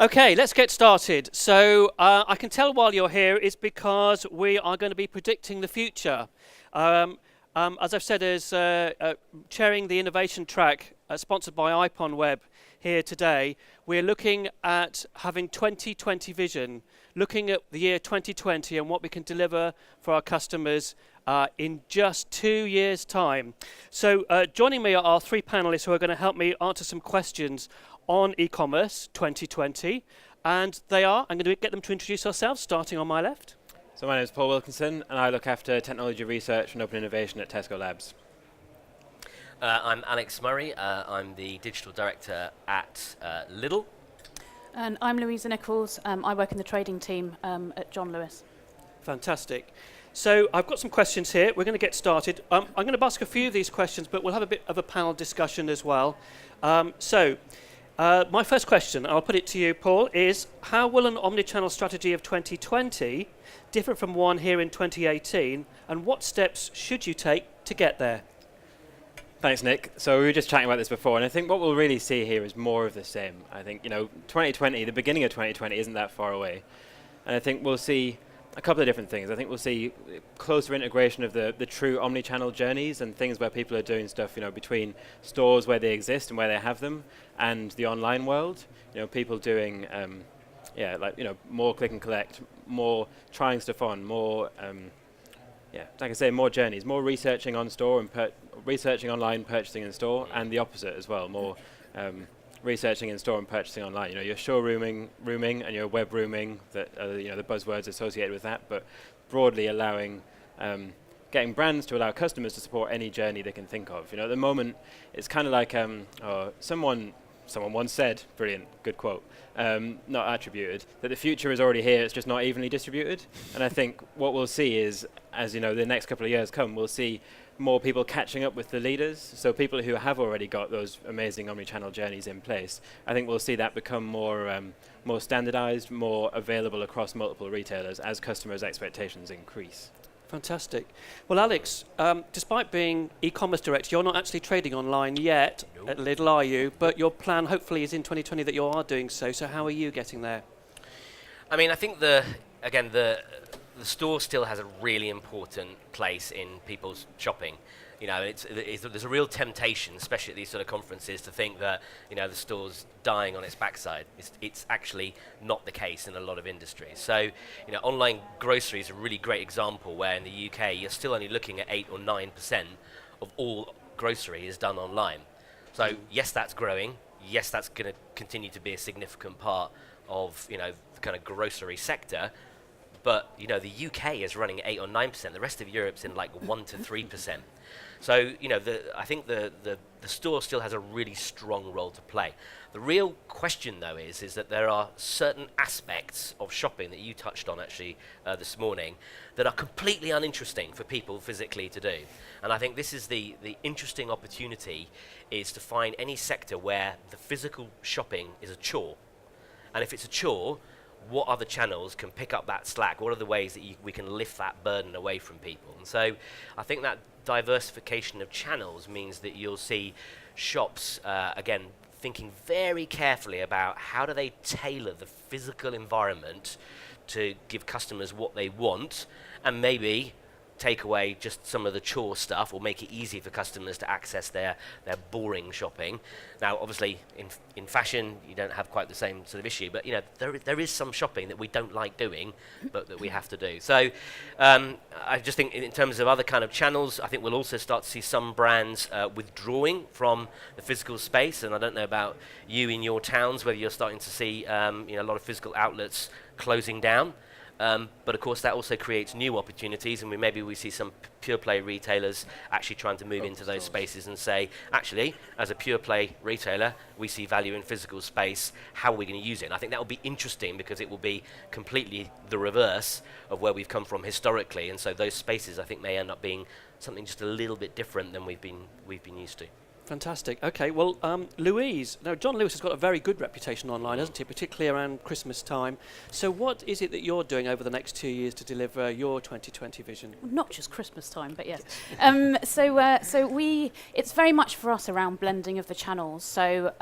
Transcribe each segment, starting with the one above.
Okay, let's get started. So I can tell while you're here is because we are going to be predicting the future. Um, as I've said, as chairing the innovation track sponsored by IPON Web here today, we're looking at having 2020 vision, looking at the year 2020 and what we can deliver for our customers in just 2 years' time. So joining me are our three panelists who are going to help me answer some questions on e-commerce 2020, and I'm going to get them to introduce ourselves, starting on my left. So my name is Paul Wilkinson, and I look after technology research and open innovation at Tesco Labs. I'm Alex Murray. I'm the digital director at Lidl. And I'm Louisa Nichols. I work in the trading team at John Lewis. Fantastic. So I've got some questions here. We're going to get started. I'm going to ask a few of these questions, but we'll have a bit of a panel discussion as well. My first question, I'll put it to you, Paul, is how will an omnichannel strategy of 2020 differ from one here in 2018, and what steps should you take to get there? Thanks, Nick. So we were just chatting about this before, and I think what we'll really see here is more of the same. I think, 2020, the beginning of 2020 isn't that far away. And I think we'll see a couple of different things. I think we'll see closer integration of the true omni-channel journeys and things where people are doing stuff, between stores where they exist and where they have them, and the online world. People doing, more click and collect, more trying stuff on, more, like I say, more journeys, more researching on store and researching online, purchasing in store, and the opposite as well, more researching in store and purchasing online. Your showrooming and your web rooming, that the buzzwords associated with that, but broadly allowing, getting brands to allow customers to support any journey they can think of. At the moment, it's kind of like someone once said, brilliant, good quote, not attributed, that the future is already here, it's just not evenly distributed. And I think what we'll see is, as the next couple of years come, we'll see more people catching up with the leaders, so people who have already got those amazing omnichannel journeys in place. I think we'll see that become more standardized, more available across multiple retailers as customers' expectations increase. Fantastic. Well, Alex, despite being e-commerce director, you're not actually trading online yet at Lidl, are you? But your plan hopefully is in 2020 that you are doing so. So how are you getting there? I mean, I think the store still has a really important place in people's shopping. There's a real temptation, especially at these sort of conferences, to think that the store's dying on its backside. It's actually not the case in a lot of industries. So, online grocery is a really great example where in the UK you're still only looking at 8 or 9% of all grocery is done online. So yes, that's growing. Yes, that's going to continue to be a significant part of the kind of grocery sector. But the UK is running at 8 or 9%. The rest of Europe's in like 1 to 3%. So I think the store still has a really strong role to play. The real question though is that there are certain aspects of shopping that you touched on actually this morning that are completely uninteresting for people physically to do. And I think this is the interesting opportunity, is to find any sector where the physical shopping is a chore. And if it's a chore, what other channels can pick up that slack? What are the ways that we can lift that burden away from people? And so I think that diversification of channels means that you'll see shops, again, thinking very carefully about how do they tailor the physical environment to give customers what they want, and maybe take away just some of the chore stuff or make it easy for customers to access their boring shopping. Now, obviously, in fashion, you don't have quite the same sort of issue, but there is some shopping that we don't like doing, but that we have to do. So I just think in terms of other kind of channels, I think we'll also start to see some brands withdrawing from the physical space, and I don't know about you in your towns, whether you're starting to see a lot of physical outlets closing down. But of course that also creates new opportunities, and maybe we see some pure play retailers actually trying to move into those spaces and say, actually, as a pure play retailer, we see value in physical space. How are we going to use it? And I think that will be interesting, because it will be completely the reverse of where we've come from historically, and so those spaces I think may end up being something just a little bit different than we've been used to. Fantastic. Okay, well, Louise, now John Lewis has got a very good reputation online, hasn't he, particularly around Christmas time. So what is it that you're doing over the next 2 years to deliver your 2020 vision? Not just Christmas time, but yes. It's very much for us around blending of the channels. So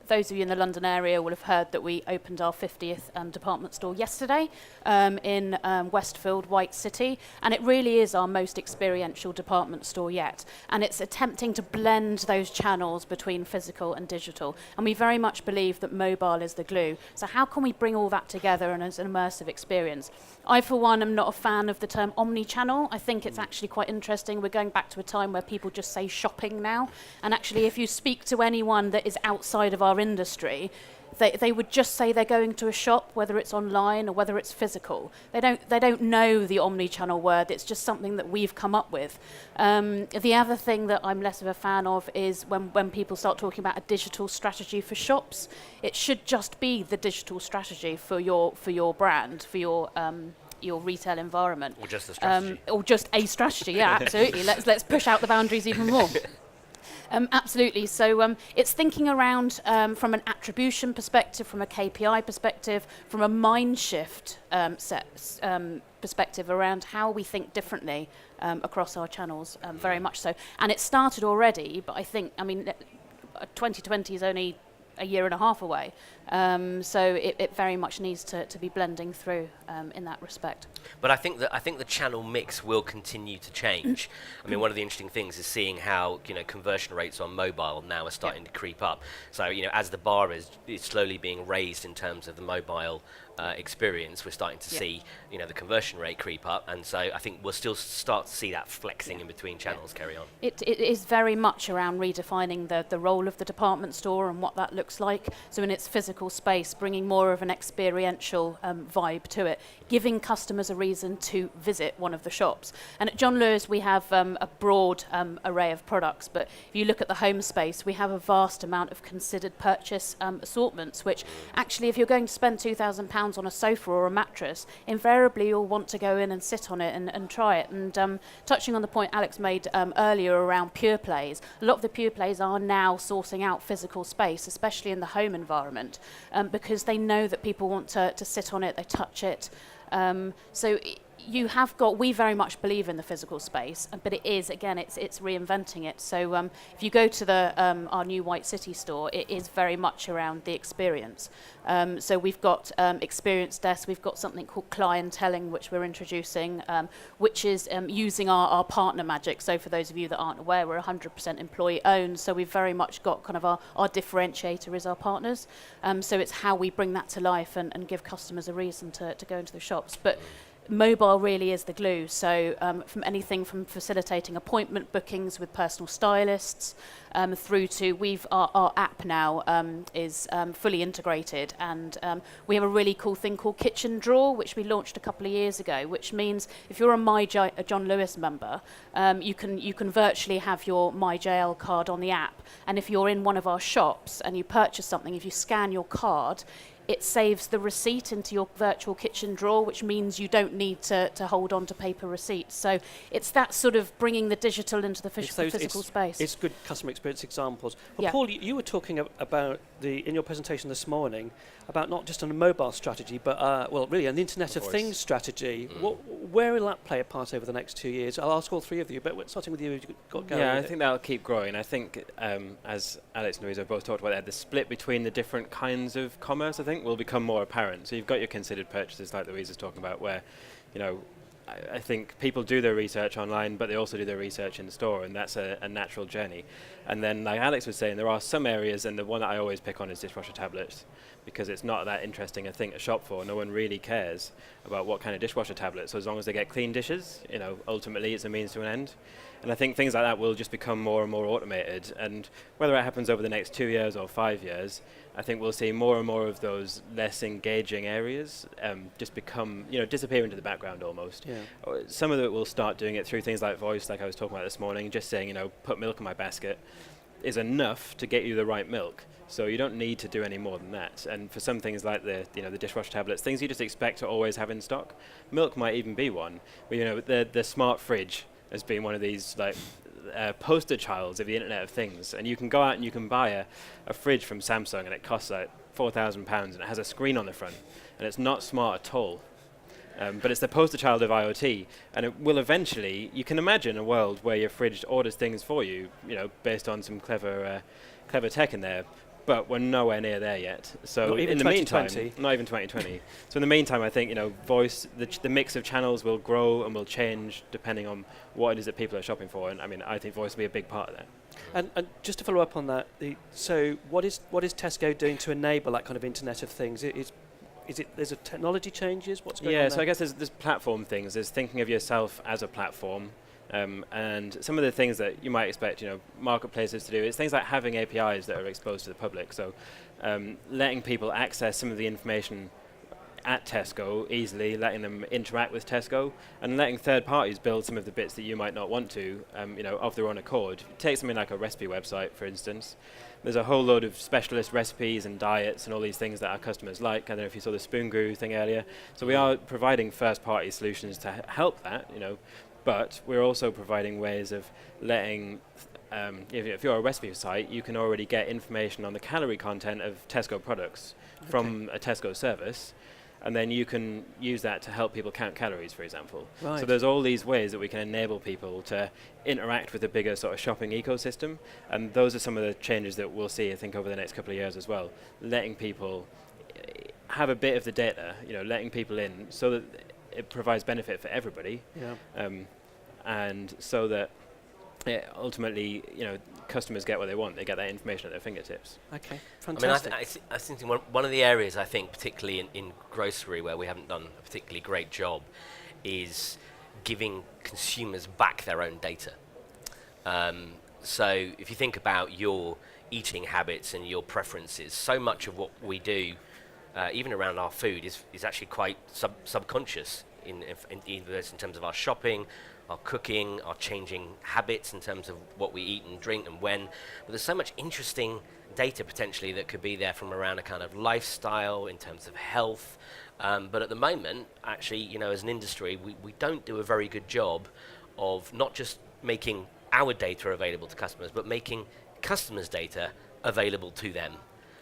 those of you in the London area will have heard that we opened our 50th department store yesterday in Westfield, White City, and it really is our most experiential department store yet. And it's attempting to blend those channels between physical and digital. And we very much believe that mobile is the glue. So how can we bring all that together and as an immersive experience? I, for one, am not a fan of the term omni-channel. I think it's actually quite interesting. We're going back to a time where people just say shopping now. And actually, if you speak to anyone that is outside of our industry, they would just say they're going to a shop, whether it's online or whether it's physical. They don't know the omni-channel word. It's just something that we've come up with. The other thing that I'm less of a fan of is when people start talking about a digital strategy for shops. It should just be the digital strategy for your brand, for your retail environment. Or just a strategy. Or just a strategy. Yeah, absolutely. Let's push out the boundaries even more. Absolutely. So it's thinking around from an attribution perspective, from a KPI perspective, from a mind shift perspective around how we think differently across our channels, very much so. And it started already, but I think, 2020 is only a year and a half away. So it very much needs to be blending through in that respect. But I think the channel mix will continue to change. I mean, one of the interesting things is seeing how conversion rates on mobile now are starting to creep up. So as the bar is slowly being raised in terms of the mobile experience, we're starting to see the conversion rate creep up, and so I think we'll still start to see that flexing in between channels carry on. It is very much around redefining the role of the department store and what that looks like. So in its physical space, bringing more of an experiential vibe to it, giving customers a reason to visit one of the shops. And at John Lewis we have a broad array of products, but if you look at the home space, we have a vast amount of considered purchase assortments, which actually, if you're going to spend £2,000 on a sofa or a mattress, invariably you'll want to go in and sit on it and try it. And touching on the point Alex made earlier around pure plays, a lot of the pure plays are now sourcing out physical space, especially in the home environment, because they know that people want to sit on it, they touch it. We very much believe in the physical space, but it is, again, it's reinventing it. So if you go to our new White City store, it is very much around the experience. So we've got experience desks, we've got something called clienteling, which we're introducing, which is using our partner magic. So for those of you that aren't aware, we're 100% employee owned, so we've very much got kind of our differentiator is our partners. So it's how we bring that to life and give customers a reason to go into the shops. But mobile really is the glue. So from anything from facilitating appointment bookings with personal stylists through to our app now is fully integrated, and we have a really cool thing called Kitchen Drawer, which we launched a couple of years ago, which means if you're a John Lewis member, you can virtually have your MyJL card on the app, and if you're in one of our shops and you purchase something, if you scan your card, it saves the receipt into your virtual kitchen drawer, which means you don't need to hold on to paper receipts. So it's that sort of bringing the digital into the physical space. It's good customer experience examples. Well, Yeah. Paul, you were talking about in your presentation this morning about not just a mobile strategy, but really an Internet of Things strategy. Where will that play a part over the next 2 years? I'll ask all three of you, but starting with you, you've got going. Yeah, I think that'll keep growing. I think, as Alex and Louise have both talked about, the split between the different kinds of commerce, I think, will become more apparent. So you've got your considered purchases, like Louise is talking about, where, I think people do their research online, but they also do their research in the store, and that's a natural journey. And then, like Alex was saying, there are some areas, and the one that I always pick on is dishwasher tablets, because it's not that interesting a thing to shop for. No one really cares about what kind of dishwasher tablet. So as long as they get clean dishes, ultimately it's a means to an end. And I think things like that will just become more and more automated. And whether it happens over the next 2 years or 5 years, I think we'll see more and more of those less engaging areas just become, disappear into the background almost. Yeah. Some of it will start doing it through things like voice, like I was talking about this morning, just saying, put milk in my basket is enough to get you the right milk. So you don't need to do any more than that. And for some things like the dishwasher tablets, things you just expect to always have in stock, milk might even be one. But the smart fridge has been one of these poster childs of the Internet of Things, and you can go out and you can buy a fridge from Samsung, and it costs like £4,000, and it has a screen on the front, and it's not smart at all. But it's the poster child of IoT, and it will eventually. You can imagine a world where your fridge orders things for you, based on some clever tech in there. But we're nowhere near there yet. So Not even in the meantime, 2020? not even 2020. So in the meantime, I think voice, the mix of channels will grow and will change depending on what it is that people are shopping for. And I mean, I think voice will be a big part of that. And just to follow up on that, so what is Tesco doing to enable that kind of Internet of Things? Is it there's a technology changes? What's going on there? So I guess there's platform things. There's thinking of yourself as a platform. And some of the things that you might expect, marketplaces to do, is things like having APIs that are exposed to the public. So letting people access some of the information at Tesco easily, letting them interact with Tesco, and letting third parties build some of the bits that you might not want to, of their own accord. Take something like a recipe website, for instance. There's a whole load of specialist recipes and diets and all these things that our customers like. I don't know if you saw the spoon guru thing earlier. So we are providing first-party solutions to help that, But we're also providing ways of letting, if you're a recipe site, you can already get information on the calorie content of Tesco products from a Tesco service, and then you can use that to help people count calories, for example. Right. So there's all these ways that we can enable people to interact with a bigger sort of shopping ecosystem, and those are some of the changes that we'll see, I think, over the next couple of years as well. Letting people have a bit of the data, letting people in so that it provides benefit for everybody. Yeah. And so that ultimately, customers get what they want. They get that information at their fingertips. Okay, fantastic. I think one of the areas I think, particularly in grocery, where we haven't done a particularly great job, is giving consumers back their own data. So if you think about your eating habits and your preferences, so much of what we do, even around our food, is actually quite subconscious in terms of our shopping, our cooking, our changing habits in terms of what we eat and drink and when. But there's so much interesting data potentially that could be there from around a kind of lifestyle in terms of health. But at the moment, actually, as an industry, we don't do a very good job of not just making our data available to customers, but making customers' data available to them.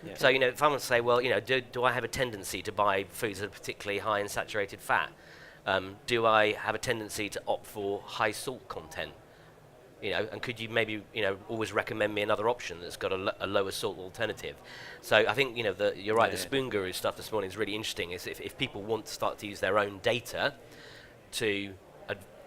Yeah. So, if I want to say, well, do I have a tendency to buy foods that are particularly high in saturated fat? Do I have a tendency to opt for high salt content? And could you maybe, always recommend me another option that's got a lower salt alternative? So I think, you're right, the Spoon Guru stuff this morning is really interesting. Is if people want to start to use their own data to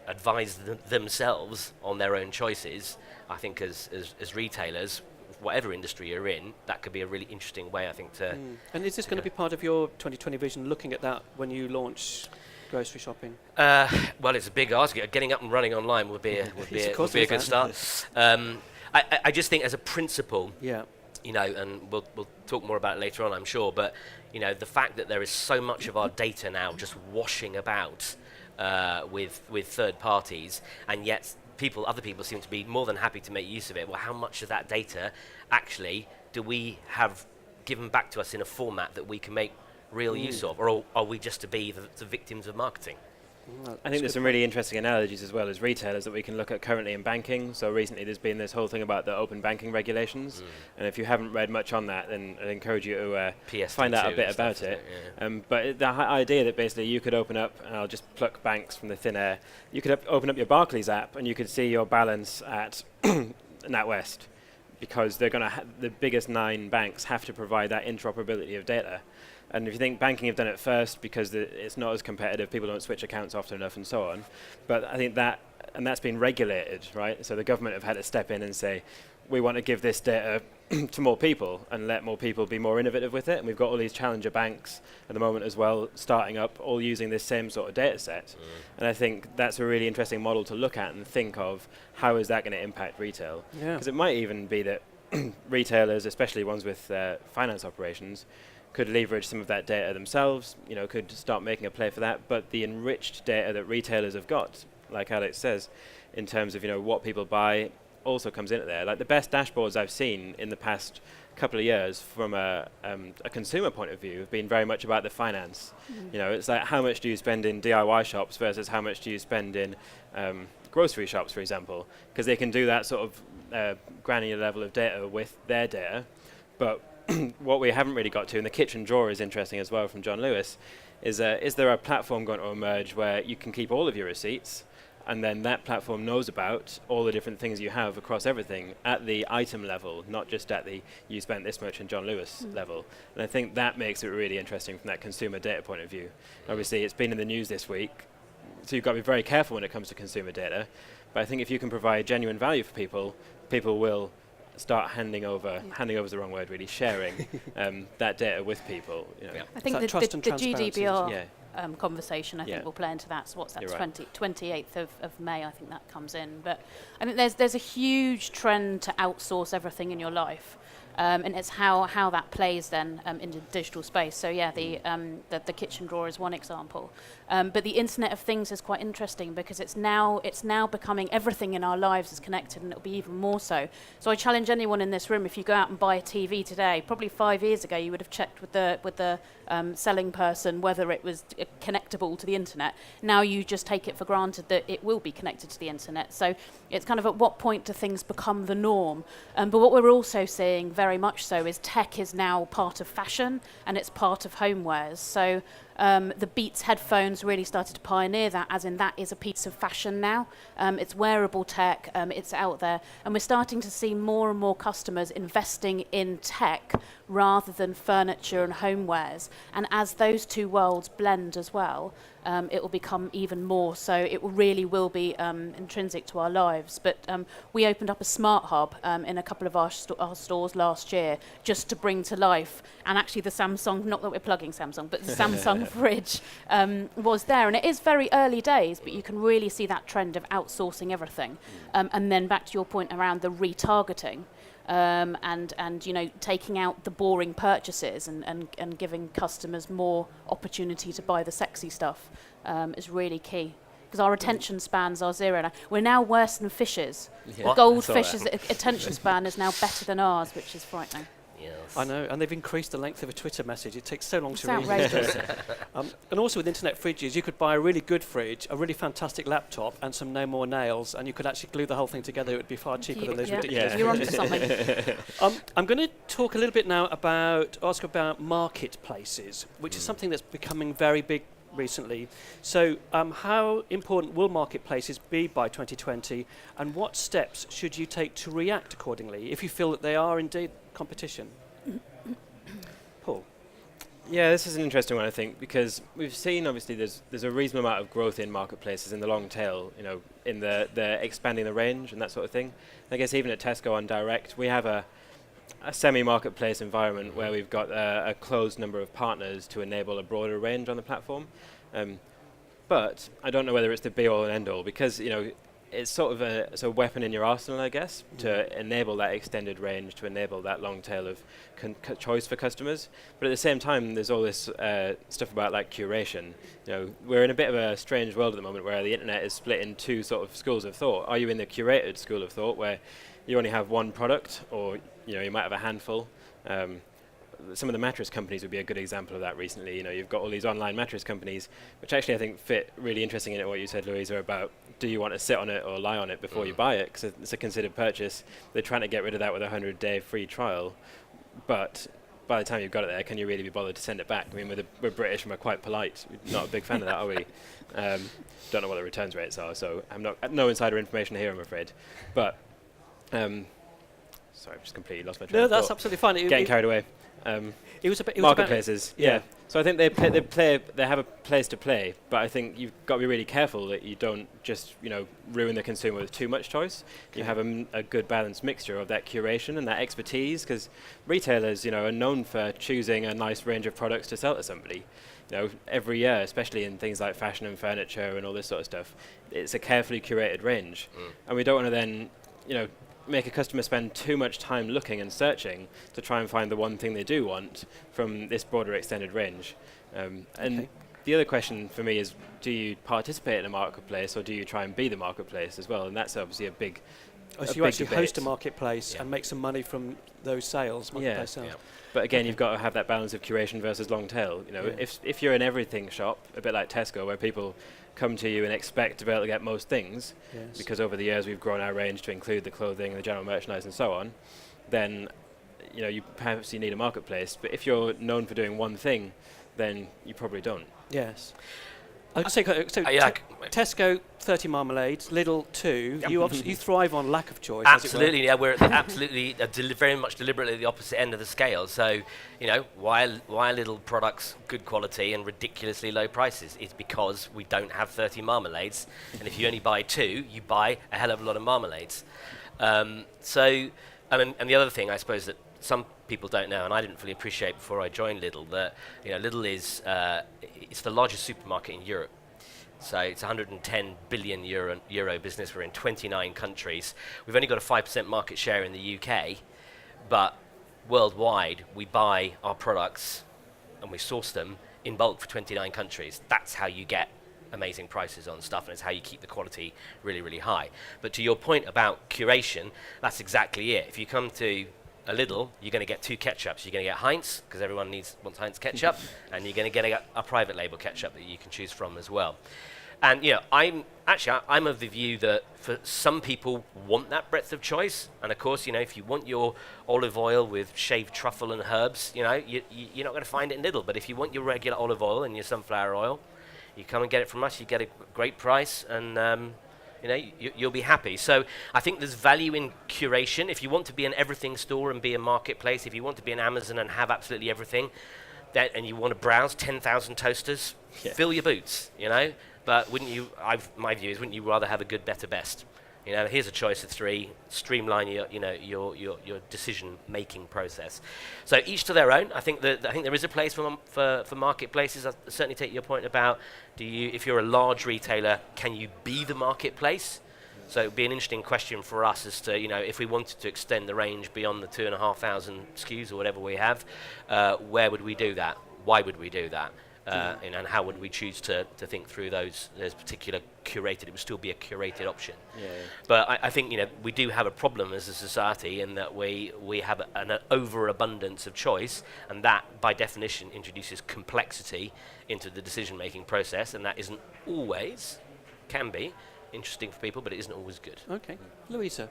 advise themselves on their own choices, I think as retailers, whatever industry you're in, that could be a really interesting way, I think, to... And is this going to be part of your 2020 vision, looking at that when you launch grocery shopping? Well, it's a big ask. Getting up and running online would be a good start. I just think, as a principle, and we'll talk more about it later on, I'm sure. But the fact that there is so much of our data now just washing about with third parties, and yet other people seem to be more than happy to make use of it. Well, how much of that data actually do we have given back to us in a format that we can make real use of, or are we just to be the victims of marketing? Well, I think there's some really interesting analogies as well as retailers that we can look at currently in banking. So recently there's been this whole thing about the open banking regulations, and if you haven't read much on that, then I'd encourage you to find out a bit about it. But the idea that basically you could open up, and I'll just pluck banks from the thin air, you could open up your Barclays app and you could see your balance at NatWest, because they're going to the biggest 9 banks have to provide that interoperability of data. And if you think banking have done it first because it's not as competitive, people don't switch accounts often enough and so on. But I think that's been regulated, right? So the government have had to step in and say, we want to give this data to more people and let more people be more innovative with it. And we've got all these challenger banks at the moment as well, starting up, all using this same sort of data set. And I think that's a really interesting model to look at and think of, how is that going to impact retail? Because it might even be that retailers, especially ones with finance operations, could leverage some of that data themselves, could start making a play for that. But the enriched data that retailers have got, like Alex says, in terms of what people buy, also comes into there. Like the best dashboards I've seen in the past couple of years from a consumer point of view have been very much about the finance. It's like, how much do you spend in DIY shops versus how much do you spend in grocery shops, for example, because they can do that sort of granular level of data with their data. But what we haven't really got to, and the kitchen drawer is interesting as well from John Lewis, is there a platform going to emerge where you can keep all of your receipts, and then that platform knows about all the different things you have across everything at the item level, not just at the you spent this much in John Lewis level. And I think that makes it really interesting from that consumer data point of view. Obviously, it's been in the news this week, so you've got to be very careful when it comes to consumer data. But I think if you can provide genuine value for people, people will start handing over is the wrong word really, sharing that data with people. You know. Yeah. I think It's that trust and the transparency, GDPR conversation, I think, Yeah. will play into that. So what's that, You're right. 28th of May, I think that comes in. But I think there's a huge trend to outsource everything in your life. And it's how that plays then in the digital space. So yeah, the kitchen drawer is one example. But the Internet of Things is quite interesting because it's now becoming everything in our lives is connected, and it'll be even more so. So I challenge anyone in this room: if you go out and buy a TV today, probably 5 years ago you would have checked with the selling person whether it was connectable to the internet. Now you just take it for granted that it will be connected to the internet. So it's kind of at what point do things become the norm? But what we're also seeing very much so is tech is now part of fashion and it's part of homewares. So the Beats headphones really started to pioneer that, as in that is a piece of fashion now. It's wearable tech, it's out there, and we're starting to see more and more customers investing in tech rather than furniture and homewares. And as those two worlds blend as well, it will become even more so. It really will be intrinsic to our lives. But we opened up a smart hub in a couple of our stores last year just to bring to life. And actually the Samsung, not that we're plugging Samsung, but the Samsung fridge was there. And it is very early days, but you can really see that trend of outsourcing everything. And then back to your point around the retargeting. And you know, taking out the boring purchases and giving customers more opportunity to buy the sexy stuff is really key. Because our attention spans are zero now. We're now worse than fishes. Yeah. The goldfish's attention span is now better than ours, which is frightening. Yes. I know, and they've increased the length of a Twitter message. It takes so long It's to read. outrageous. And also with internet fridges, you could buy a really good fridge, a really fantastic laptop, and some no more nails, and you could actually glue the whole thing together. It would be far cheaper than those ridiculous. You're onto something. I'm going to talk a little bit now ask about marketplaces, which is something that's becoming very big recently. So how important will marketplaces be by 2020, and what steps should you take to react accordingly if you feel that they are indeed competition? Paul? Yeah, this is an interesting one, I think, because we've seen, obviously, there's a reasonable amount of growth in marketplaces in the long tail, you know, in the expanding the range and that sort of thing. I guess even at Tesco on Direct, we have a semi-marketplace environment where we've got a closed number of partners to enable a broader range on the platform. But I don't know whether it's the be-all and end-all, because, you know, it's sort of a weapon in your arsenal, I guess, to enable that extended range, to enable that long tail of choice for customers. But at the same time, there's all this stuff about like curation. You know, we're in a bit of a strange world at the moment where the internet is split in two sort of schools of thought. Are you in the curated school of thought where you only have one product, or you know, you might have a handful? Some of the mattress companies would be a good example of that recently. You know, you've got all these online mattress companies, which actually I think fit really interesting in what you said, Louisa, about do you want to sit on it or lie on it before you buy it? Because it's a considered purchase. They're trying to get rid of that with a 100-day free trial. But by the time you've got it there, can you really be bothered to send it back? I mean, we're British and we're quite polite. We're not a big fan of that, are we? Don't know what the returns rates are, so I'm no insider information here, I'm afraid. But sorry, I've just completely lost my train No, of that's thought. absolutely fine. Getting carried away. It was Marketplaces, yeah. yeah. So I think they have a place to play, but I think you've got to be really careful that you don't just, you know, ruin the consumer with too much choice. Okay. You have a good balanced mixture of that curation and that expertise, because retailers, you know, are known for choosing a nice range of products to sell to somebody. You know, every year, especially in things like fashion and furniture and all this sort of stuff, it's a carefully curated range, and we don't want to then, you know, make a customer spend too much time looking and searching to try and find the one thing they do want from this broader extended range. And the other question for me is, do you participate in a marketplace or do you try and be the marketplace as well? And that's obviously a big Oh, so a you big actually host a debate. marketplace and make some money from those sales, marketplace sales. Yeah. But again, you've got to have that balance of curation versus long tail. You know, Yeah. if you're an everything shop, a bit like Tesco, where people come to you and expect to be able to get most things, Yes. because over the years we've grown our range to include the clothing, the general merchandise, and so on, then you perhaps you need a marketplace. But if you're known for doing one thing, then you probably don't. Yes. I could say, Yeah, Tesco 30 marmalades, Lidl 2. You obviously thrive on lack of choice. absolutely. Yeah, we're absolutely very much deliberately at the opposite end of the scale. So, why little products good quality and ridiculously low prices? It's because we don't have 30 marmalades, and if you only buy 2, you buy a hell of a lot of marmalades. And the other thing, I suppose, that some people don't know, and I didn't fully appreciate before I joined Lidl, that Lidl is it's the largest supermarket in Europe. So it's 110 billion euro business. We're in 29 countries. We've only got a 5% market share in the UK, but worldwide we buy our products and we source them in bulk for 29 countries. That's how you get amazing prices on stuff, and it's how you keep the quality really, really high. But to your point about curation, that's exactly it. If you come to a Lidl, you're going to get 2 ketchups. You're going to get Heinz, because everyone wants Heinz ketchup, and you're going to get a private label ketchup that you can choose from as well. And I'm of the view that for some people want that breadth of choice, and of course, if you want your olive oil with shaved truffle and herbs, you're not going to find it in Lidl. But if you want your regular olive oil and your sunflower oil, you come and get it from us. You get a great price, and you'll be happy. So I think there's value in curation. If you want to be an everything store and be a marketplace, if you want to be an Amazon and have absolutely everything, and you want to browse 10,000 toasters, fill your boots, But my view is, wouldn't you rather have a good, better, best? Here's a choice of 3. Streamline your decision-making process. So each to their own. I think there is a place for marketplaces. I certainly take your point about if you're a large retailer, can you be the marketplace? So it would be an interesting question for us as to if we wanted to extend the range beyond the 2,500 SKUs or whatever we have, where would we do that? Why would we do that? And how would we choose to think through those particular curated? It would still be a curated option. Yeah. But I think we do have a problem as a society in that we have an overabundance of choice, and that by definition introduces complexity into the decision-making process, and that isn't always, can be, interesting for people, but it isn't always good. Okay. Louisa.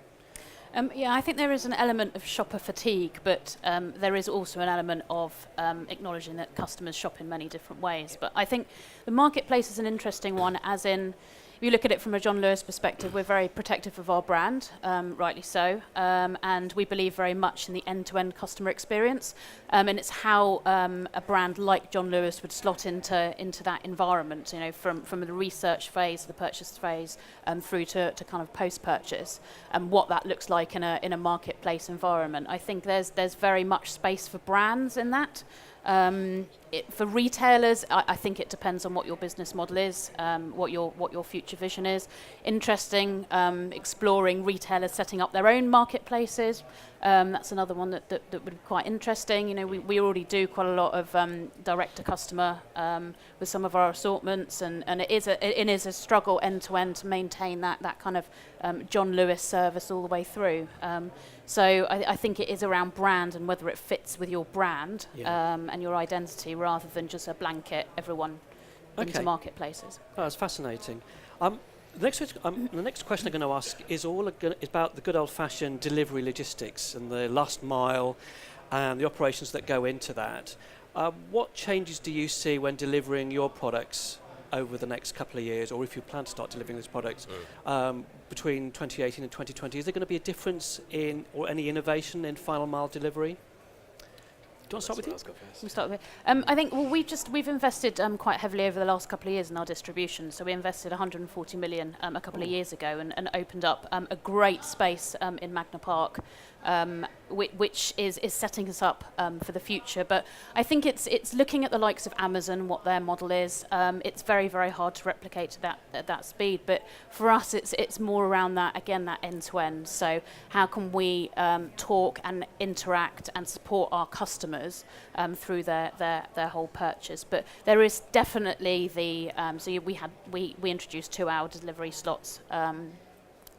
I think there is an element of shopper fatigue, but there is also an element of acknowledging that customers shop in many different ways. But I think the marketplace is an interesting one, as in, if you look at it from a John Lewis perspective, we're very protective of our brand, rightly so, and we believe very much in the end-to-end customer experience, and it's how a brand like John Lewis would slot into that environment, from the research phase, the purchase phase, through to kind of post-purchase, and what that looks like in a marketplace environment. I think there's very much space for brands in that. For retailers, I think it depends on what your business model is, what your future vision is. Interesting, exploring retailers setting up their own marketplaces. That's another one that would be quite interesting. We already do quite a lot of direct to customer with some of our assortments, and it is a struggle end to end to maintain that kind of John Lewis service all the way through. So I think it is around brand and whether it fits with your brand and your identity, rather than just a blanket everyone into marketplaces. Oh, that's fascinating. The next question I'm going to ask is about the good old-fashioned delivery logistics and the last mile and the operations that go into that. What changes do you see when delivering your products over the next couple of years, or if you plan to start delivering these products between 2018 and 2020? Is there going to be a difference or any innovation in final mile delivery? Do you want to start with you? We'll start with I think we've invested quite heavily over the last couple of years in our distribution. So we invested 140 million a couple of years ago and opened up a great space in Magna Park, which is setting us up for the future. But I think it's looking at the likes of Amazon, what their model is. It's very, very hard to replicate at that speed. But for us, it's more around that end to end. So how can we talk and interact and support our customers through their whole purchase? But there is definitely we introduced 2-hour delivery slots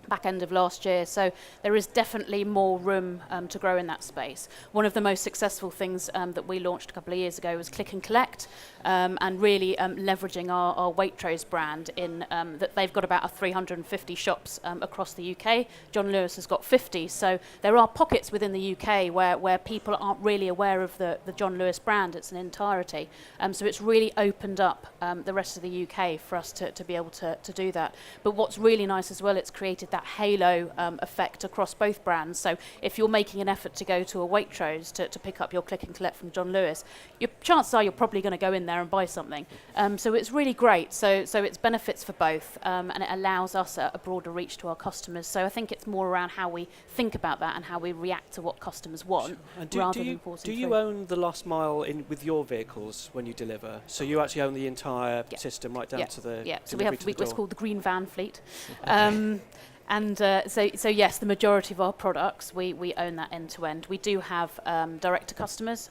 back end of last year. So there is definitely more room to grow in that space. One of the most successful things that we launched a couple of years ago was Click and Collect, and really leveraging our Waitrose brand in that they've got about 350 shops across the UK. John Lewis has got 50. So there are pockets within the UK where people aren't really aware of the John Lewis brand. It's an entirety. So it's really opened up the rest of the UK for us to be able to do that. But what's really nice as well, it's created that halo effect across both brands. So if you're making an effort to go to a Waitrose to pick up your Click and Collect from John Lewis, your chances are you're probably going to go in there and buy something. So it's really great. So it's benefits for both, and it allows us a broader reach to our customers. So I think it's more around how we think about that and how we react to what customers want, And rather than forcing do you through. own the last mile with your vehicles when you deliver? So you actually own the entire Yeah. system right down to the So we delivery have to the it's door? called the Green Van Fleet. So yes, the majority of our products we own that end to end. We do have direct to customers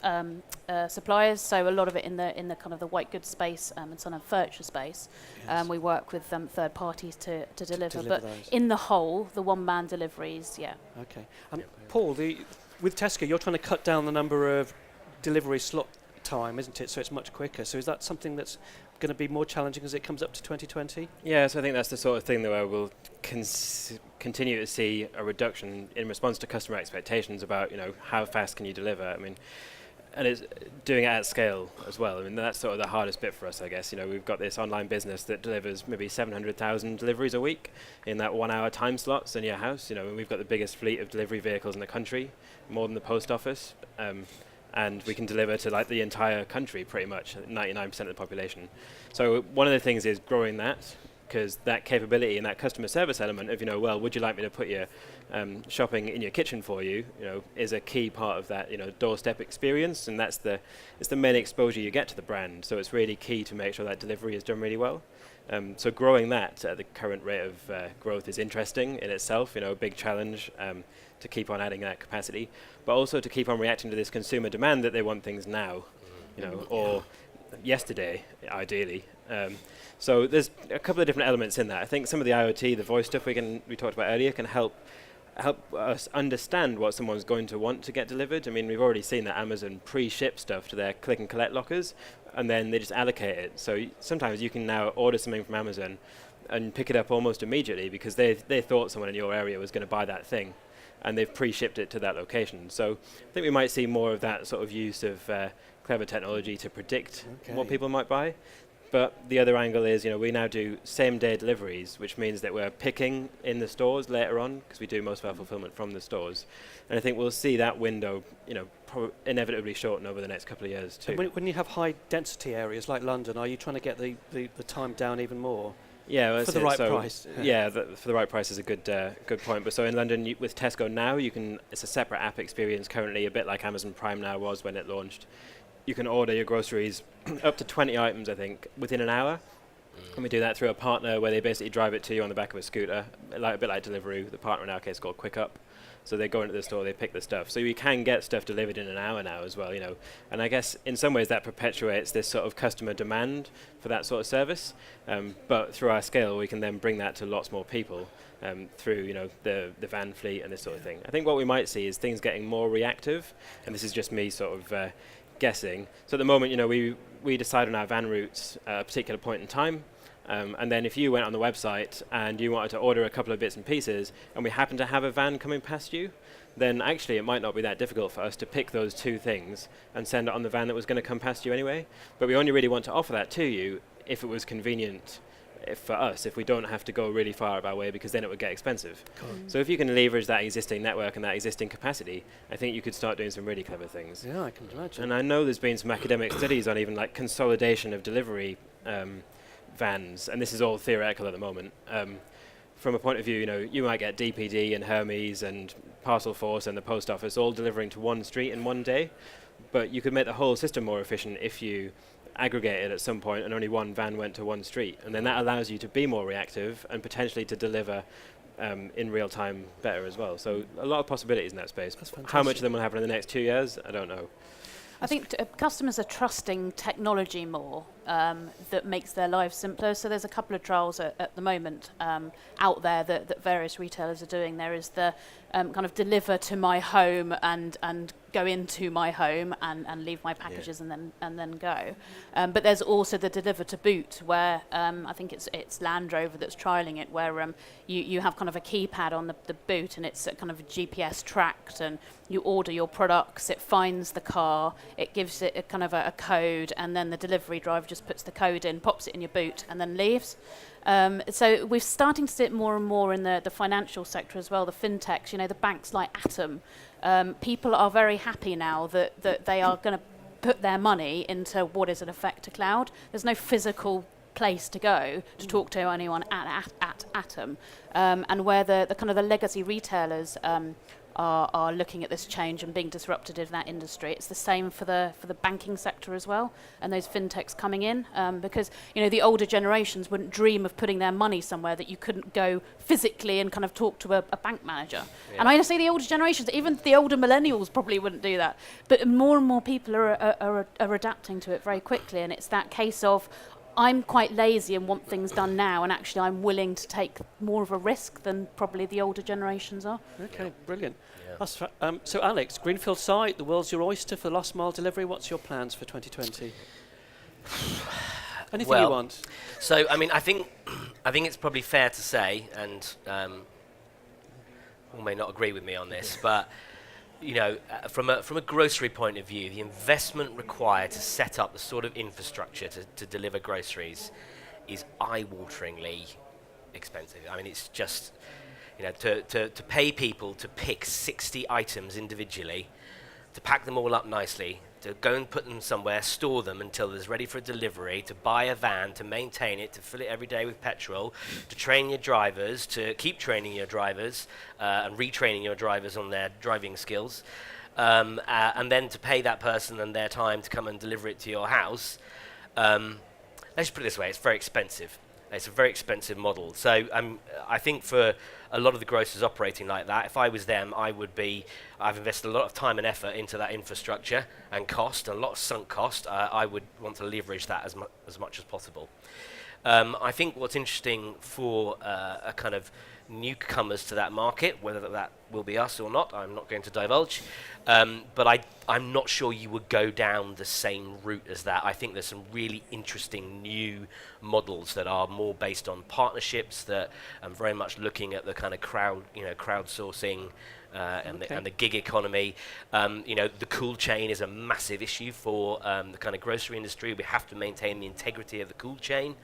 suppliers, so a lot of it in the kind of the white goods space and some of the furniture space. Yes. We work with third parties to deliver, but those. in the whole, the one man deliveries, Okay. Paul, with Tesco, you're trying to cut down the number of delivery slot time, isn't it? So it's much quicker. So is that something that's going to be more challenging as it comes up to 2020? Yeah, so I think that's the sort of thing that I will continue to see a reduction in response to customer expectations about, how fast can you deliver? I mean, and it's doing it at scale as well. I mean, that's sort of the hardest bit for us, I guess. We've got this online business that delivers maybe 700,000 deliveries a week in that 1 hour time slots in your house, and we've got the biggest fleet of delivery vehicles in the country, more than the post office. And we can deliver to the entire country pretty much, 99% of the population. So one of the things is growing that, because that capability and that customer service element of, would you like me to put your shopping in your kitchen for you, is a key part of that, doorstep experience, and it's the main exposure you get to the brand. So it's really key to make sure that delivery is done really well. So growing that at the current rate of growth is interesting in itself, a big challenge to keep on adding that capacity, but also to keep on reacting to this consumer demand that they want things now, or yesterday, ideally. So there's a couple of different elements in that. I think some of the IoT, the voice stuff we talked about earlier, can help us understand what someone's going to want to get delivered. I mean, we've already seen that Amazon pre-ship stuff to their click and collect lockers, and then they just allocate it. So sometimes you can now order something from Amazon and pick it up almost immediately because they thought someone in your area was going to buy that thing, and they've pre-shipped it to that location. So I think we might see more of that sort of use of clever technology to predict what people might buy. But the other angle is, we now do same-day deliveries, which means that we're picking in the stores later on, because we do most of our fulfillment from the stores. And I think we'll see that window, inevitably shorten over the next couple of years too. And when you have high-density areas like London, are you trying to get the time down even more? Yeah, well, for the right price. Yeah, for the right price is a good point. But so in London, with Tesco now, it's a separate app experience currently, a bit like Amazon Prime now was when it launched. You can order your groceries up to 20 items, I think, within an hour. And we do that through a partner where they basically drive it to you on the back of a scooter, a bit like Deliveroo. The partner in our case is called QuickUp. So they go into the store, they pick the stuff. So you can get stuff delivered in an hour now as well, And I guess in some ways that perpetuates this sort of customer demand for that sort of service. But through our scale, we can then bring that to lots more people through, the van fleet and this sort of thing. I think what we might see is things getting more reactive, and this is just me sort of guessing. So at the moment, we decide on our van routes at a particular point in time. And then if you went on the website and you wanted to order a couple of bits and pieces and we happen to have a van coming past you, then actually it might not be that difficult for us to pick those two things and send it on the van that was going to come past you anyway. But we only really want to offer that to you if it was convenient for us, if we don't have to go really far out of our way, because then it would get expensive. So if you can leverage that existing network and that existing capacity, I think you could start doing some really clever things. Yeah, I can imagine. And I know there's been some academic studies on even consolidation of delivery vans, and this is all theoretical at the moment. From a point of view, you might get DPD and Hermes and Parcel Force and the Post Office all delivering to one street in one day, but you could make the whole system more efficient if you aggregated at some point and only one van went to one street, and then that allows you to be more reactive and potentially to deliver in real time better as well. So a lot of possibilities in that space. That's fantastic. How much of them will happen in the next 2 years, I don't know. I think customers are trusting technology more that makes their lives simpler. So there's a couple of trials at the moment out there that various retailers are doing. There is the kind of deliver to my home and go into my home and leave my packages and then go. But there's also the deliver to boot, where I think it's Land Rover that's trialing it, where you have kind of a keypad on the boot, and it's kind of GPS tracked, and you order your products, it finds the car, it gives it a kind of a code, and then the delivery driver just puts the code in, pops it in your boot, and then leaves. So we're starting to see it more and more in the financial sector as well, the fintechs, the banks like Atom. People are very happy now that they are going to put their money into what is in effect a cloud. There's no physical place to go to talk to anyone at Atom. And where the kind of the legacy retailers are looking at this change and being disrupted in that industry. It's the same for the banking sector as well, and those fintechs coming in, because the older generations wouldn't dream of putting their money somewhere that you couldn't go physically and kind of talk to a bank manager. Yeah. And I say the older generations, even the older millennials probably wouldn't do that. But more and more people are adapting to it very quickly, and it's that case of, I'm quite lazy and want things done now, and actually I'm willing to take more of a risk than probably the older generations are. Okay, brilliant. Yeah. So Alex, Greenfield site, the world's your oyster for last mile delivery. What's your plans for 2020? Anything you want? So, I think it's probably fair to say, and you may not agree with me on this, but from a grocery point of view, the investment required to set up the sort of infrastructure to deliver groceries is eye-wateringly expensive. It's just, to pay people to pick 60 items individually, to pack them all up nicely, to go and put them somewhere, store them until it's ready for delivery, to buy a van, to maintain it, to fill it every day with petrol, to train your drivers, to keep training your drivers and retraining your drivers on their driving skills, and then to pay that person and their time to come and deliver it to your house. Let's put it this way, it's very expensive. It's a very expensive model. So I think for a lot of the grocers operating like that, if I was them, I've invested a lot of time and effort into that infrastructure and cost, and a lot of sunk cost. I would want to leverage that as much as possible. I think what's interesting for a kind of newcomers to that market, whether that will be us or not, I'm not going to divulge, but I'm not sure you would go down the same route as that. I think there's some really interesting new models that are more based on partnerships, that are very much looking at the kind of crowdsourcing and the gig economy. The cool chain is a massive issue for the kind of grocery industry. We have to maintain the integrity of the cool chain.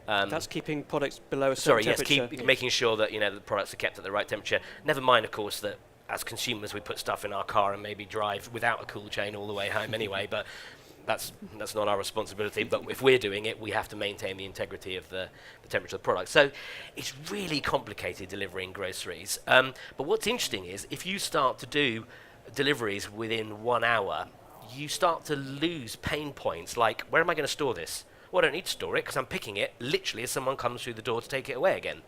That's keeping products below a certain temperature. Making sure that the products are kept at the right temperature. Never mind, of course, that as consumers we put stuff in our car and maybe drive without a cool chain all the way home anyway. But that's not our responsibility. But if we're doing it, we have to maintain the integrity of the temperature of the product. So it's really complicated delivering groceries. But what's interesting is if you start to do deliveries within 1 hour, you start to lose pain points like, where am I going to store this? Well, I don't need to store it because I'm picking it literally as someone comes through the door to take it away again.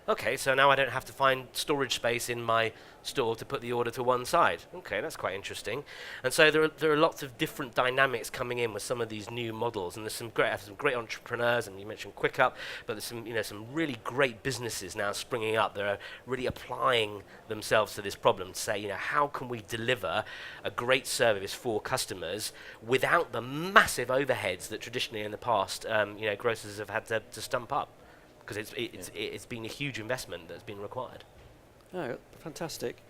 Okay, so now I don't have to find storage space in my store to put the order to one side. Okay, that's quite interesting. And so there are lots of different dynamics coming in with some of these new models, and there's some great entrepreneurs, and you mentioned QuickUp, but there's some really great businesses now springing up that are really applying themselves to this problem to say, how can we deliver a great service for customers without the massive overheads that traditionally in the past, grocers have had to stump up. Because it's been a huge investment that's been required. Oh, fantastic.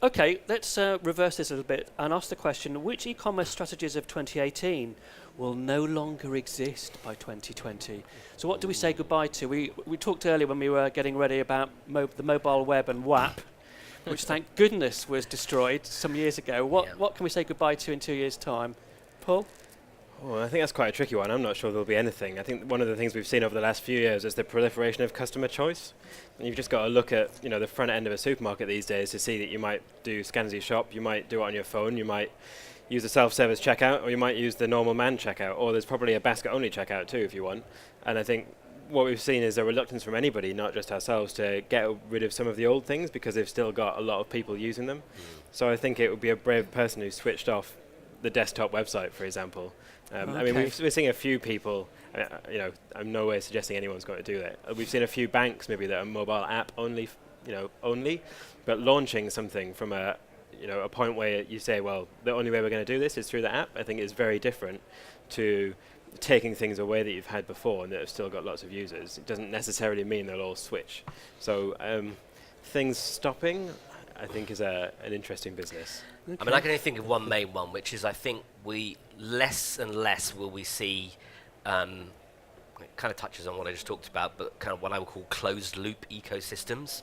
Okay, let's reverse this a little bit and ask the question, which e-commerce strategies of 2018 will no longer exist by 2020? So what do we say goodbye to? We talked earlier when we were getting ready about the mobile web and WAP, which thank goodness was destroyed some years ago. What can we say goodbye to in 2 years' time? Paul? Well, I think that's quite a tricky one. I'm not sure there'll be anything. I think one of the things we've seen over the last few years is the proliferation of customer choice. And you've just got to look at the front end of a supermarket these days to see that you might do scan as you shop, you might do it on your phone, you might use a self-service checkout, or you might use the normal man checkout, or there's probably a basket-only checkout too if you want. And I think what we've seen is a reluctance from anybody, not just ourselves, to get rid of some of the old things because they've still got a lot of people using them. So I think it would be a brave person who switched off the desktop website, for example. I mean, Okay. we're seeing a few people. I'm no way suggesting anyone's going to do that. We've seen a few banks maybe that are mobile app only, but launching something from a point where you say, well, the only way we're going to do this is through the app. I think is very different to taking things away that you've had before and that have still got lots of users. It doesn't necessarily mean they'll all switch. So things stopping, I think, is an interesting business. Okay. I mean, I can only think of one main one, which is I think we less and less will we see. It kind of touches on what I just talked about, but kind of what I would call closed loop ecosystems,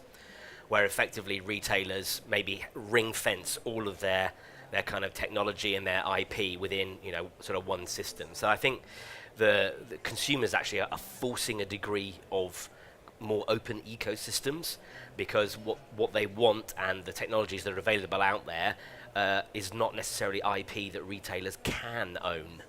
where effectively retailers maybe ring fence all of their kind of technology and their IP within sort of one system. So I think the consumers actually are forcing a degree of more open ecosystems, because what they want and the technologies that are available out there is not necessarily IP that retailers can own.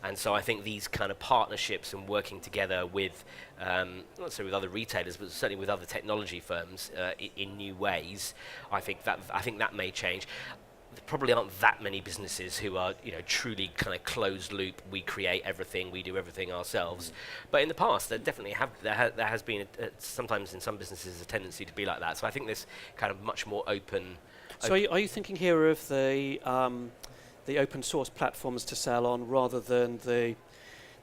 And so I think these kind of partnerships and working together with, not necessarily with other retailers, but certainly with other technology firms in new ways, I think that may change. There probably aren't that many businesses who are truly kind of closed loop. We create everything, we do everything ourselves. But in the past, there definitely there has been sometimes in some businesses a tendency to be like that. So I think this kind of much more open. So are you thinking here of the open source platforms to sell on rather than the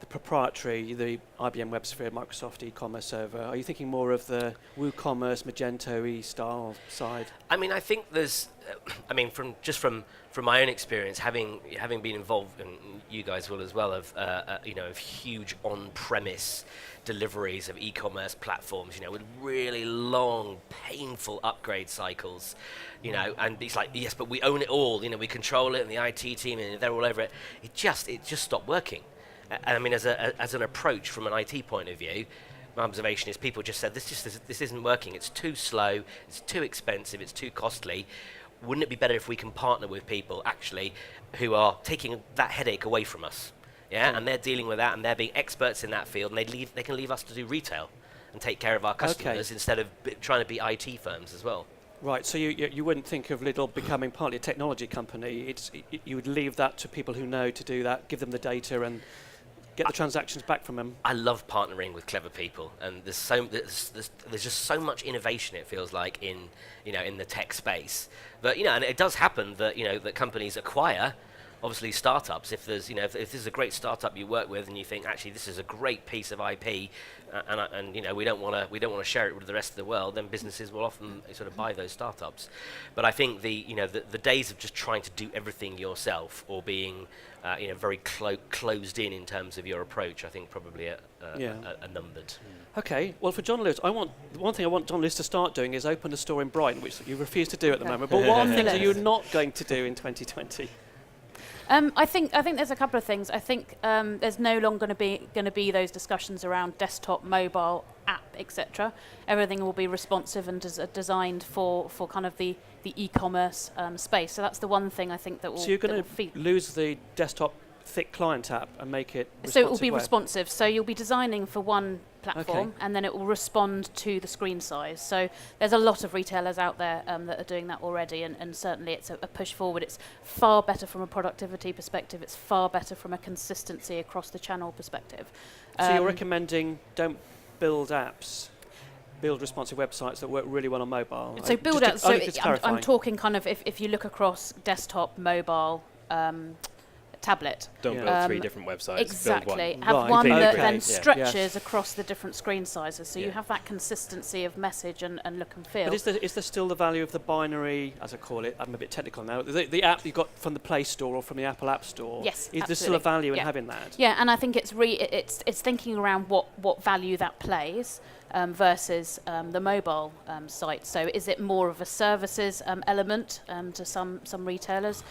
proprietary, the IBM WebSphere, Microsoft eCommerce server? Are you thinking more of the WooCommerce, Magento style side? I mean, I think there's, from my own experience, having been involved, and you guys will as well, of huge on-premise deliveries of e-commerce platforms, with really long, painful upgrade cycles, and it's like, yes, but we own it all, we control it, and the IT team, and they're all over it. It just stopped working. And I mean, as an approach from an IT point of view, my observation is people just said, this isn't working. It's too slow, it's too expensive, it's too costly. Wouldn't it be better if we can partner with people actually who are taking that headache away from us? Yeah, and they're dealing with that, and they're being experts in that field, and they can leave us to do retail and take care of our customers instead of trying to be IT firms as well. Right, so you wouldn't think of Lidl becoming partly a technology company. You would leave that to people who know to do that, give them the data and get the transactions back from them. I love partnering with clever people, and there's just so much innovation. It feels like in the tech space, but and it does happen that that companies acquire, obviously, startups. If there's if this is a great startup you work with, and you think actually this is a great piece of IP, and we don't want to share it with the rest of the world, then businesses will often sort of buy those startups. But I think the days of just trying to do everything yourself or being very closed in terms of your approach, I think probably are numbered. Okay, well, for John Lewis, one thing I want John Lewis to start doing is open a store in Brighton, which you refuse to do at the moment. But what things are you not going to do in 2020? I think there's a couple of things. I think there's no longer going to be those discussions around desktop, mobile, app, etc. Everything will be responsive and designed for kind of the e-commerce space. So that's the one thing I think that will. So you're going to lose the desktop thick client app and make it responsive. So it will be web. responsive. So you'll be designing for one platform, and then it will respond to the screen size. So there's a lot of retailers out there that are doing that already, and certainly it's a push forward. It's far better from a productivity perspective. It's far better from a consistency across the channel perspective. So you're recommending don't build apps, build responsive websites that work really well on mobile. So build apps. So I'm talking kind of if you look across desktop, mobile, tablet. Don't build 3 different websites. Exactly. Build one. Have one that then Yeah. stretches across the different screen sizes, so you have that consistency of message and look and feel. But is there still the value of the binary, as I call it? I'm a bit technical now. The app you got from the Play Store or from the Apple App Store. Yes, Is there still a value in having that? Yeah, and I think it's thinking around what value that plays. Versus the mobile site. So is it more of a services element to some retailers?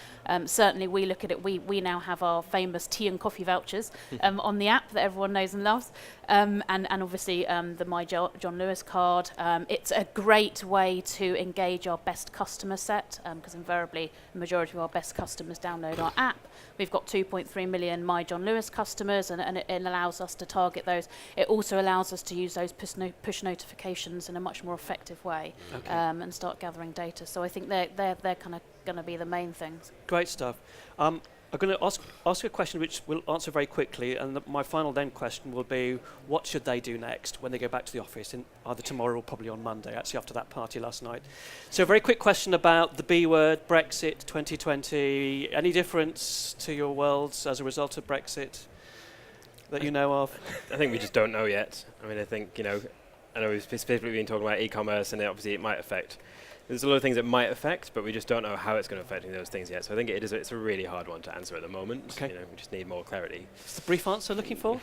Certainly we look at it, we now have our famous tea and coffee vouchers on the app that everyone knows and loves. And obviously the My John Lewis card. It's a great way to engage our best customer set, because invariably the majority of our best customers download our app. We've got 2.3 million My John Lewis customers, and it allows us to target those. It also allows us to use those push notifications in a much more effective way, and start gathering data. So I think they're kind of going to be the main things. Great stuff. I'm going to ask a question which we'll answer very quickly, and my final then question will be, what should they do next when they go back to the office, either tomorrow or probably on Monday, actually after that party last night. So a very quick question about the B word, Brexit 2020. Any difference to your worlds as a result of Brexit that you know of? I think we just don't know yet. I mean, I think, I know we've specifically been talking about e-commerce, and obviously it might affect. There's a lot of things it might affect, but we just don't know how it's going to affect those things yet. So I think it's a really hard one to answer at the moment. Okay. We just need more clarity. Is the brief answer looking for?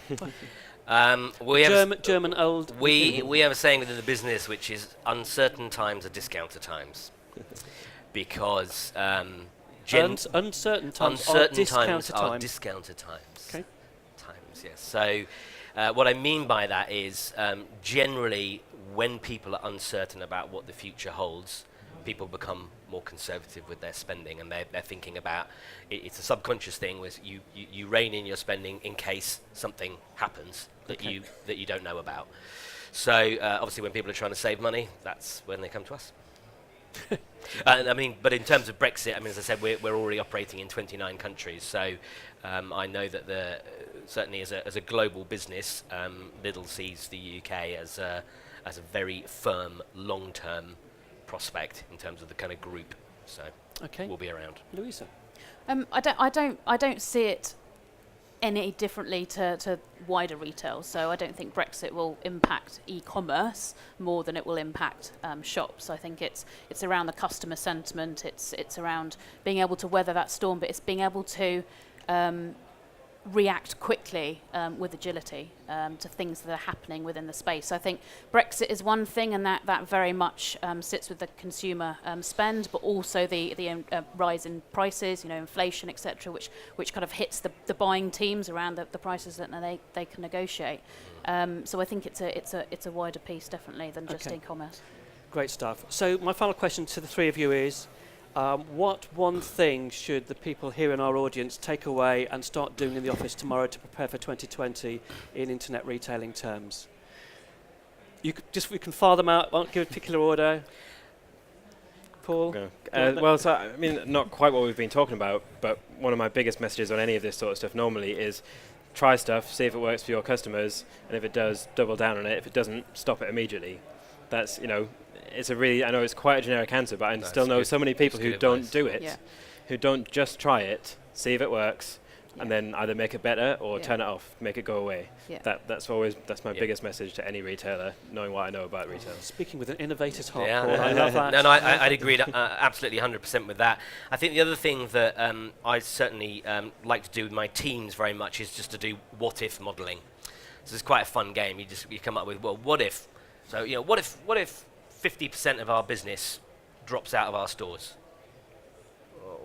German old. We have a saying within the business which is uncertain times are discounter times, because uncertain times are discounter times. Okay. Yes. So what I mean by that is generally when people are uncertain about what the future holds, people become more conservative with their spending, and they're thinking about it's a subconscious thing where you rein in your spending in case something happens that you don't know about. So obviously when people are trying to save money, that's when they come to us. But in terms of Brexit, as I said, we're already operating in 29 countries. So I know that certainly as a global business, Lidl sees the UK as a very firm long-term prospect in terms of the kind of group. So we'll be around. Louisa, I don't see it any differently to wider retail. So I don't think Brexit will impact e-commerce more than it will impact shops. I think it's around the customer sentiment. It's around being able to weather that storm, but it's being able to react quickly with agility to things that are happening within the space. So I think Brexit is one thing, and that very much sits with the consumer spend, but also the rise in prices, inflation, etc., which kind of hits the buying teams around the prices that they can negotiate. So I think it's a wider piece definitely than just e-commerce. Great stuff. So my final question to the three of you is, what one thing should the people here in our audience take away and start doing in the office tomorrow to prepare for 2020 in internet retailing terms? We can file them out. Won't give a particular order. Paul? Not quite what we've been talking about, but one of my biggest messages on any of this sort of stuff normally is try stuff, see if it works for your customers, and if it does, double down on it. If it doesn't, stop it immediately. That's, it's I know it's quite a generic answer, but I still know so many people who don't do it, who don't just try it, see if it works, and then either make it better or turn it off, make it go away. That's my biggest message to any retailer, knowing what I know about retail. Speaking with an innovator's heart, Paul, I love that. No, I'd agree absolutely 100% with that. I think the other thing that I certainly like to do with my teams very much is just to do what-if modelling. So it's quite a fun game. You come up with, well, what if? So, what if 50% of our business drops out of our stores?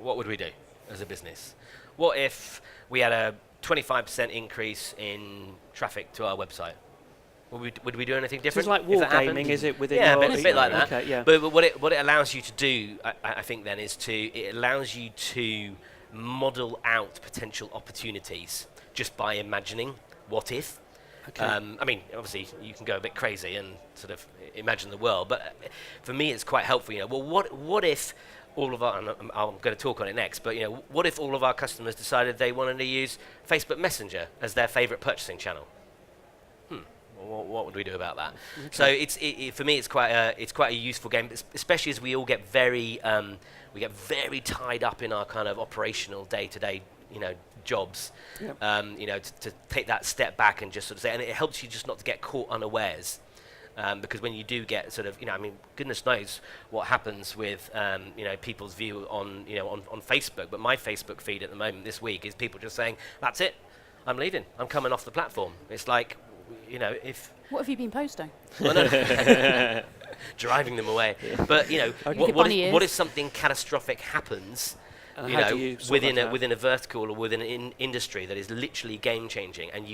What would we do as a business? What if we had a 25% increase in traffic to our website? Would we do anything different? It's like wargaming, is it? Within a bit like that. Okay, yeah. But what it allows you to do, I think, then, is it allows you to model out potential opportunities just by imagining what if. Okay. Obviously, you can go a bit crazy and sort of imagine the world, but for me, it's quite helpful. Well, what if all of our, and I'm going to talk on it next, but what if all of our customers decided they wanted to use Facebook Messenger as their favourite purchasing channel? What would we do about that? Okay. So for me, it's quite a useful game, especially as we all get very tied up in our kind of operational day-to-day jobs. Yep. To take that step back and just sort of say, and it helps you just not to get caught unawares. Because when you do get sort of, goodness knows what happens with, people's view on Facebook. But my Facebook feed at the moment this week is people just saying, "That's it, I'm leaving. I'm coming off the platform." It's like, if. What have you been posting? Driving them away. But what if something catastrophic happens? Within a vertical or within an industry that is literally game changing, and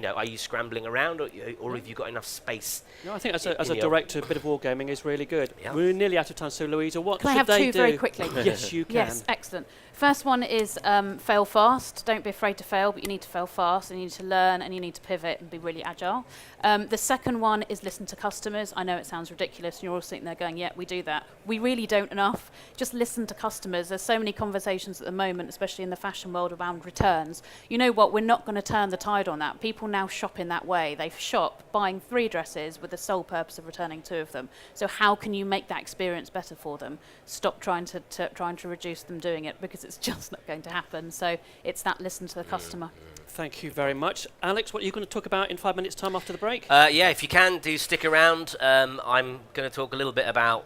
are you scrambling around, or have you got enough space? No, I think as a director, a bit of wargaming is really good. Yep. We're nearly out of time, so Louisa, what can should they do? Can I have two very quickly? Yes, you can. Yes, excellent. First one is fail fast. Don't be afraid to fail, but you need to fail fast, and you need to learn, and you need to pivot and be really agile. The second one is listen to customers. I know it sounds ridiculous, and you're all sitting there going, "Yeah, we do that." we really don't enough. Just listen to customers. There's so many conversations at the moment, especially in the fashion world, around returns. You know what? We're not going to turn the tide on that. People now shop in that way. They shop buying 3 dresses with the sole purpose of returning 2 of them. So how can you make that experience better for them? Stop trying to reduce them doing it, because it's just not going to happen. So it's that listen to the customer. Thank you very much. Alex, what are you going to talk about in 5 minutes' time after the break? Yeah, if you can, do stick around. I'm going to talk a little bit about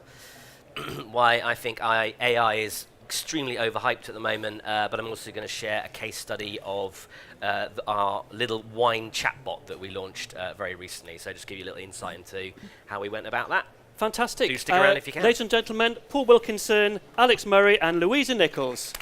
why I think AI is extremely overhyped at the moment, but I'm also going to share a case study of our little wine chatbot that we launched very recently. So just give you a little insight into how we went about that. Fantastic. Do stick around if you can. Ladies and gentlemen, Paul Wilkinson, Alex Murray and Louisa Nichols.